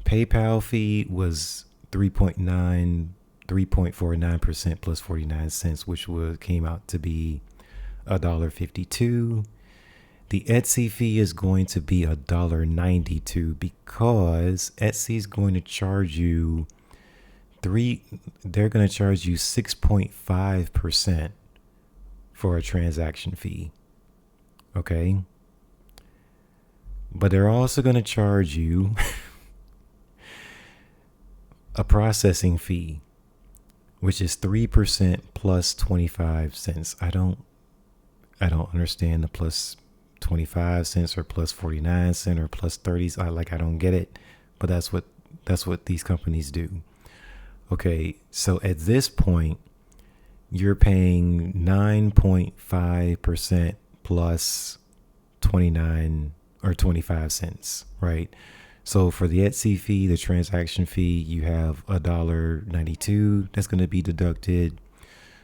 PayPal fee was 3.49% plus 49 cents, which came out to be $1.52. The Etsy fee is going to be $1.92 because Etsy is going to charge you they're going to charge you 6.5% for a transaction fee. Okay. But they're also going to charge you a processing fee, which is 3% plus 25 cents. I don't understand the plus 25 cents or plus 49 cents or plus 30s. I don't get it, but that's what these companies do. Okay, so at this point, you're paying 9.5% plus 29 or 25 cents, right? So for the Etsy fee, the transaction fee, you have $1.92 that's going to be deducted.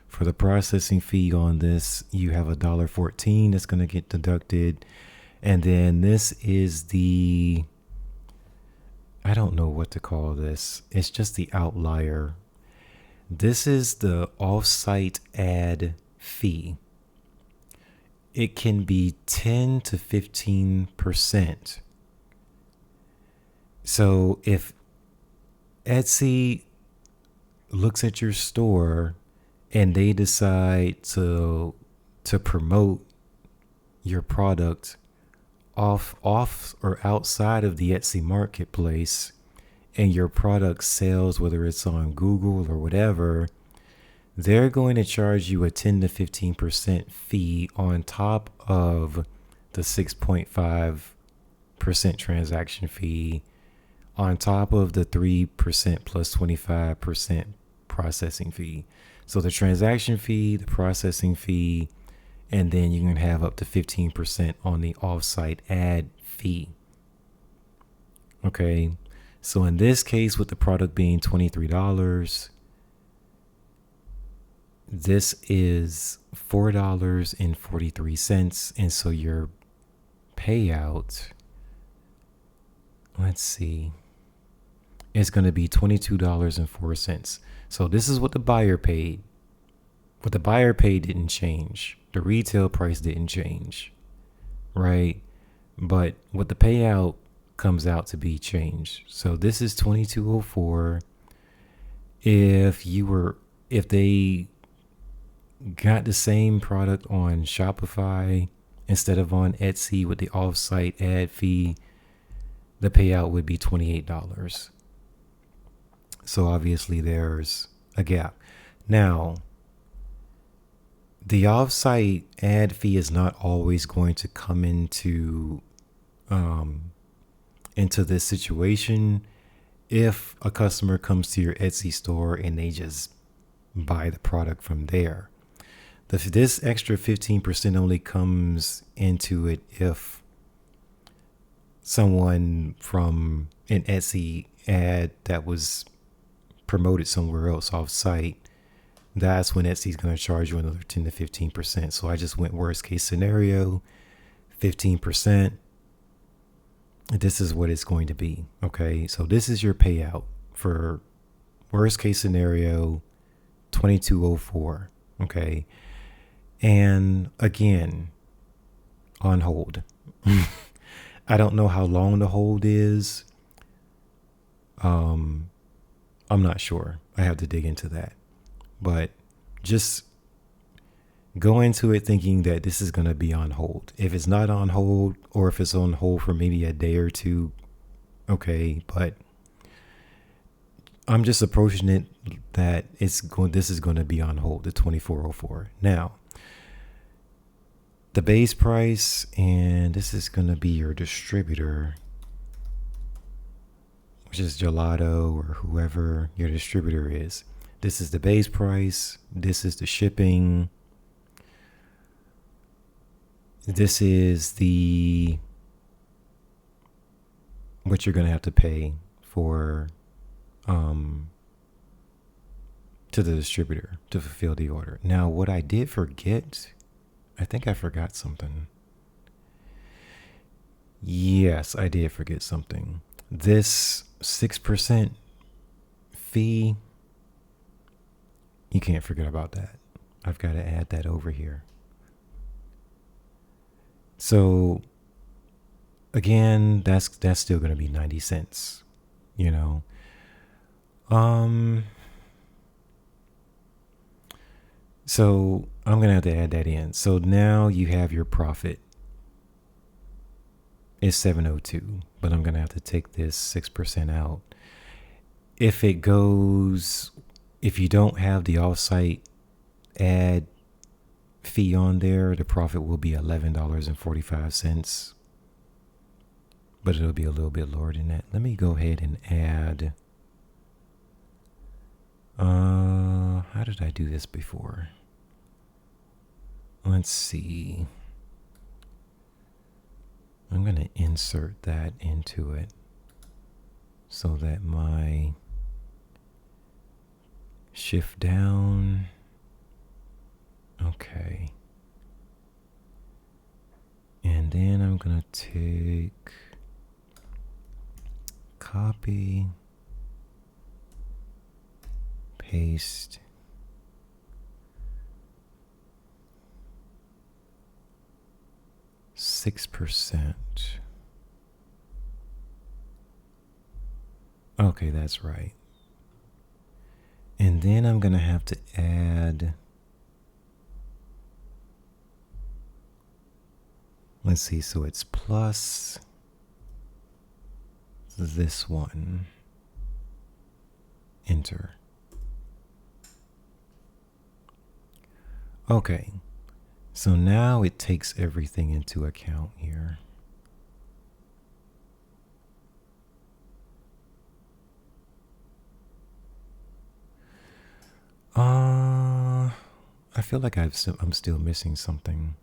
For the processing fee on this, you have $1.14 that's going to get deducted. And then this is I don't know what to call this. It's just the outlier. This is the off-site ad fee. It can be 10 to 15%. So if Etsy looks at your store and they decide to promote your product off or outside of the Etsy marketplace, and your product sells, whether it's on Google or whatever, they're going to charge you a 10 to 15% fee on top of the 6.5% transaction fee, on top of the 3% plus 25% processing fee. So the transaction fee, the processing fee, and then you can have up to 15% on the offsite ad fee. Okay. So in this case, with the product being $23, this is $4.43. And so your payout, let's see, is going to be $22.04. So this is what the buyer paid. What the buyer paid didn't change. The retail price didn't change, right? But what the payout comes out to be changed. So this is $22.04. If they got the same product on Shopify instead of on Etsy with the off-site ad fee, the payout would be $28. So obviously there's a gap. Now, the off-site ad fee is not always going to come into this situation. If a customer comes to your Etsy store and they just buy the product from there, this extra 15% only comes into it if someone from an Etsy ad that was promoted somewhere else off-site, that's when Etsy's going to charge you another 10 to 15%. So I just went worst case scenario, 15%. this is what it's going to be. Okay. So this is your payout for worst case scenario 2204. Okay. And again, on hold. I don't know how long the hold is. I'm not sure. I have to dig into that. But just go into it thinking that this is going to be on hold. If it's not on hold, or if it's on hold for maybe a day or two, okay. But I'm just approaching it that this is going to be on hold, the 2404. Now, the base price, and this is going to be your distributor, which is Gelato or whoever your distributor is. This is the base price. This is the shipping. This is what you're going to have to pay for to the distributor to fulfill the order. Now, what I did forget, I think I forgot something. Yes, I did forget something. This 6% fee, you can't forget about that. I've got to add that over here. So again, that's still going to be 90 cents, you know. So I'm going to have to add that in. So now you have your profit. It's 702, but I'm going to have to take this 6% out. If you don't have the offsite ad fee on there, the profit will be $11.45, but it'll be a little bit lower than that. Let me go ahead and add. How did I do this before? Let's see. I'm going to insert that into it so that my shift down. Okay. And then I'm going to take copy, paste, %. Okay, that's right. And then I'm going to have to add, let's see, so it's plus this one, enter. Okay, so now it takes everything into account here. I feel like I'm still missing something.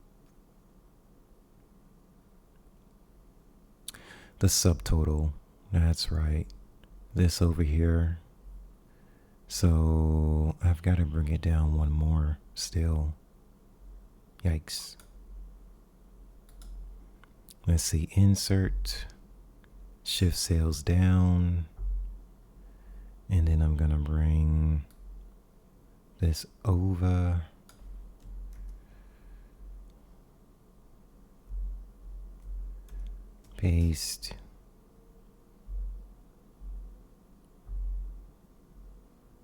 The subtotal, that's right. This over here. So I've got to bring it down one more still. Yikes. Let's see, insert, shift sales down, and then I'm going to bring this over. Paste.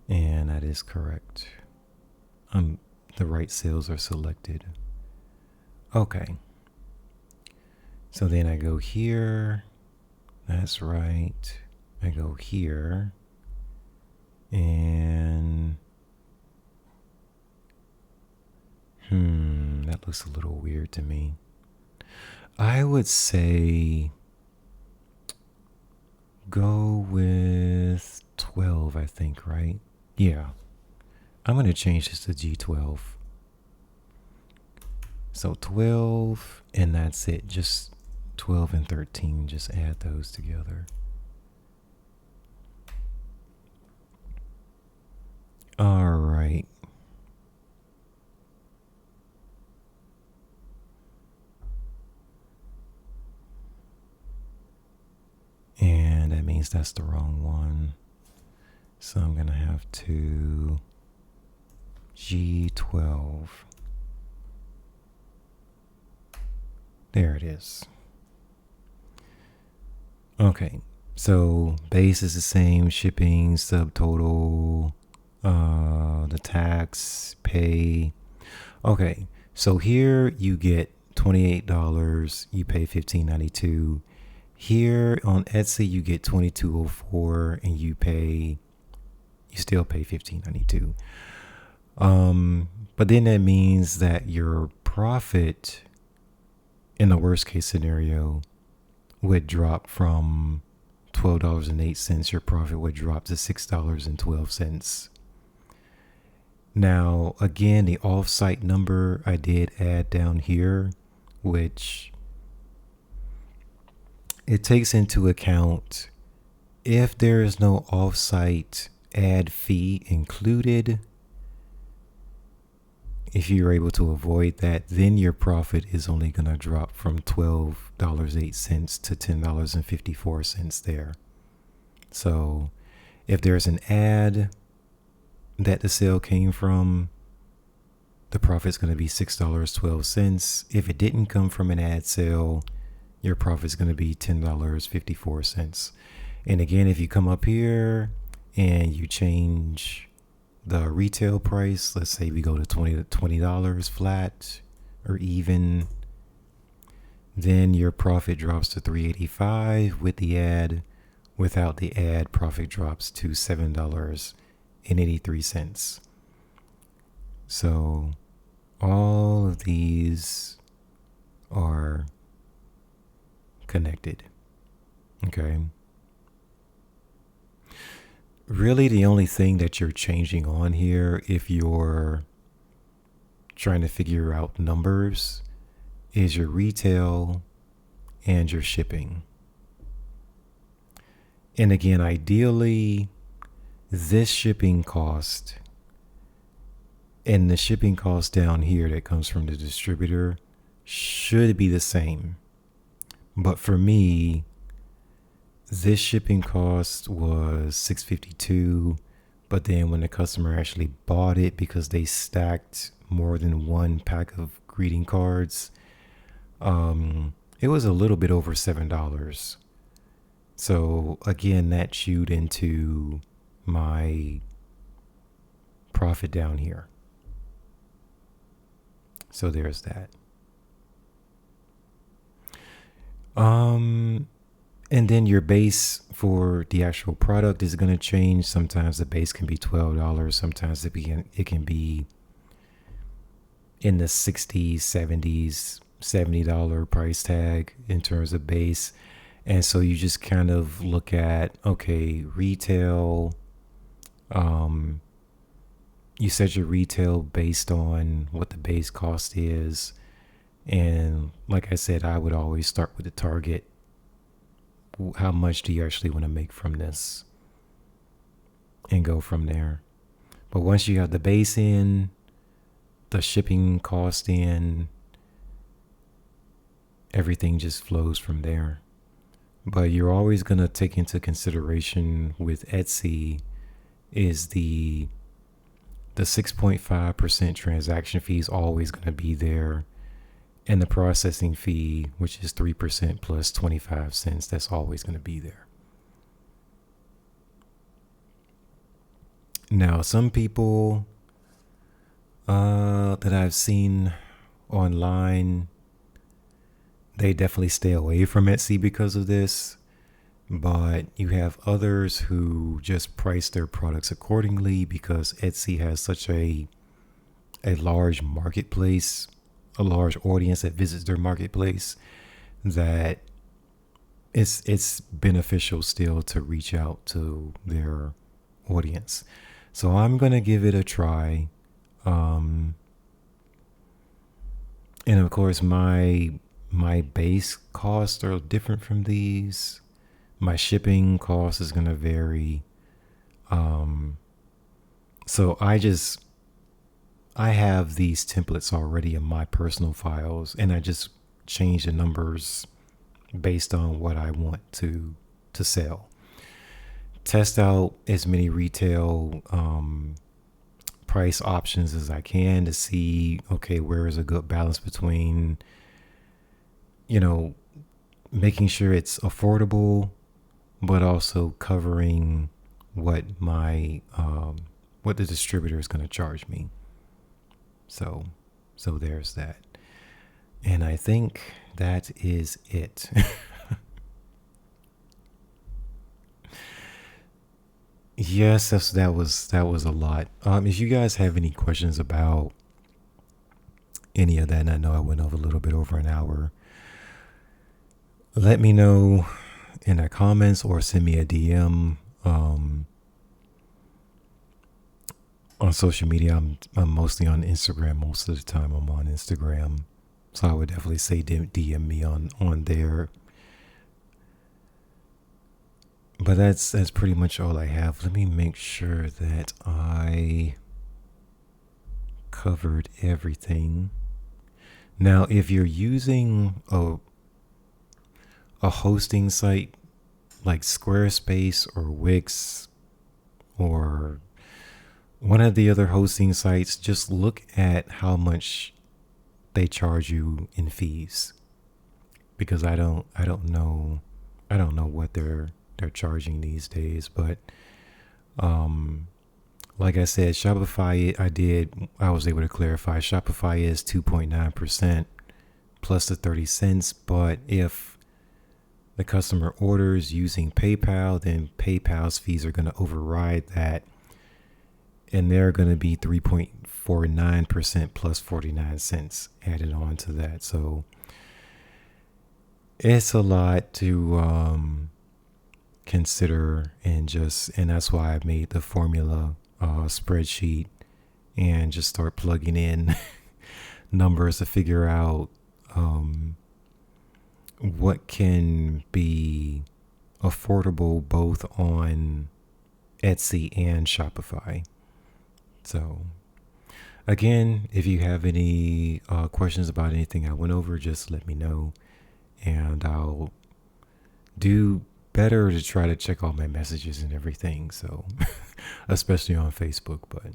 And that is correct. The right sales are selected. Okay. So then I go here. That's right. I go here. And that looks a little weird to me. I would say go with 12, I think, right? Yeah. I'm going to change this to G12. So 12, and that's it. Just 12 and 13. Just add those together. All right. means that's the wrong one. So I'm going to have to G12. There it is. Okay, so base is the same, shipping, subtotal, the tax, pay. Okay, so here you get $28, you pay $15.92. Here on Etsy you get $22.04 and you still pay $15.92. But then that means that your profit in the worst case scenario would drop from $12.08. Your profit would drop to $6.12. Now, again, the off-site number I did add down here, which it takes into account if there is no off-site ad fee included. If you're able to avoid that, then your profit is only going to drop from $12.08 to $10.54 there. So if there's an ad that the sale came from, the profit's going to be $6.12. If it didn't come from an ad sale, your profit's going to be $10.54. And again, if you come up here and you change the retail price, let's say we go to $20 flat or even, then your profit drops to $3.85 with the ad. Without the ad, profit drops to $7.83. So all of these are connected. Okay. Really, the only thing that you're changing on here, if you're trying to figure out numbers, is your retail and your shipping. And again, ideally, this shipping cost and the shipping cost down here that comes from the distributor should be the same. But for me, this shipping cost was $6.52, but then when the customer actually bought it, because they stacked more than one pack of greeting cards, it was a little bit over $7. So again, that chewed into my profit down here. So there's that. And then your base for the actual product is going to change. Sometimes the base can be $12. Sometimes it can be in the $60s, $70s, $70 price tag in terms of base. And so you just kind of look at, okay, retail. You set your retail based on what the base cost is. And like I said, I would always start with the target. How much do you actually want to make from this? And go from there. But once you have the base in, the shipping cost in, everything just flows from there. But you're always going to take into consideration with Etsy is the 6.5% transaction fee is always going to be there. And the processing fee, which is 3% plus 25 cents, that's always going to be there. Now, some people that I've seen online, they definitely stay away from Etsy because of this. But you have others who just price their products accordingly because Etsy has such a large marketplace, a large audience that visits their marketplace, that it's beneficial still to reach out to their audience. So I'm going to give it a try. And of course, my base costs are different from these. My shipping cost is going to vary. So I have these templates already in my personal files, and I just change the numbers based on what I want to sell. test out as many retail price options as I can to see, okay, where is a good balance between, you know, making sure it's affordable, but also covering what my what the distributor is going to charge me. So there's that. And I think that is it. Yes, that was a lot. If you guys have any questions about any of that, and I know I went over a little bit over an hour, let me know in the comments or send me a DM on social media. I'm mostly on Instagram. Most of the time I'm on Instagram, so I would definitely say DM me on there. But that's pretty much all I have. Let me make sure that I covered everything. Now, if you're using a hosting site like Squarespace or Wix or one of the other hosting sites, just look at how much they charge you in fees, because I don't know what they're charging these days. But like I said, Shopify, I was able to clarify, Shopify is 2.9% plus the 30 cents. But if the customer orders using PayPal, then PayPal's fees are going to override that, and they're going to be 3.49% plus 49 cents added on to that. So it's a lot to consider, and that's why I made the formula spreadsheet and just start plugging in numbers to figure out what can be affordable both on Etsy and Shopify. So again, if you have any questions about anything I went over, just let me know, and I'll do better to try to check all my messages and everything. So especially on Facebook. But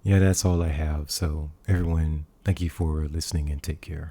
yeah, that's all I have. So everyone, thank you for listening and take care.